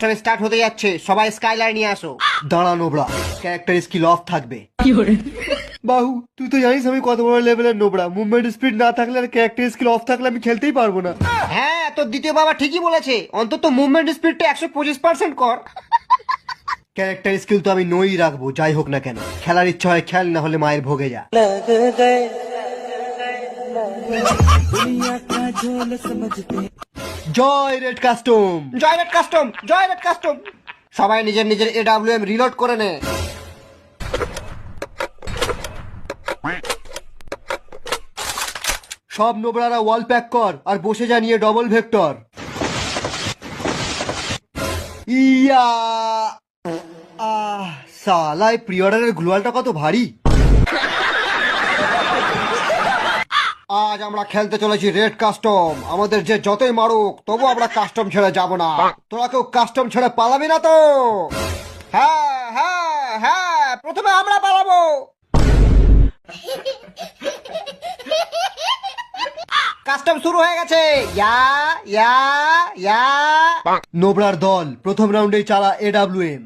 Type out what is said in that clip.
অনুষ্ঠান স্টার্ট হতে যাচ্ছে, সবাই স্কাইলার নিয়ে আসো। দাঁড়া নোবরা, ক্যারেক্টার স্কিল অফ থাকবে। বাহু, তুই তো জানিস আমি কত বড় লেভেলের নোবরা। মুভমেন্ট স্পিড না থাকলে আর ক্যারেক্টার স্কিল অফ থাকলে আমি খেলতেই পারবো না। হ্যাঁ, তোর দ্বিতীয় বাবা ঠিকই বলেছে, অন্তত মুভমেন্ট স্পিডটা 125% কর। ক্যারেক্টার স্কিল তো আমি নই রাখবো, যাই হোক না কেন। খেলার ইচ্ছা হয় খেল, না হলে মায়ের ভোগে যা। জয় রেড কাস্টম, জয় রেড কাস্টম, জয় রেড কাস্টম। সবাই নিজের নিজের AWM রিলোড করে নে। সব নোবরারা ওয়াল প্যাক কর আর বসে যা নিয়ে ডবল ভেক্টর। ইয়া সালাই প্রি অর্ডারের গ্লোয়ালটা কত ভারী। আজ আমরা খেলতে চলেছি রেড কাস্টম। আমাদের যে যতই মারুক তবু আমরা কাস্টম ছেড়ে যাব না। তোরা কেউ কাস্টম ছেড়ে পালাবি না তো? হ্যাঁ হ্যাঁ হ্যাঁ, প্রথমে আমরা পালাবো। কাস্টম শুরু হয়ে গেছে। ইয়া ইয়া ইয়া। নোবরার দল প্রথম রাউন্ডেই চালা AWM।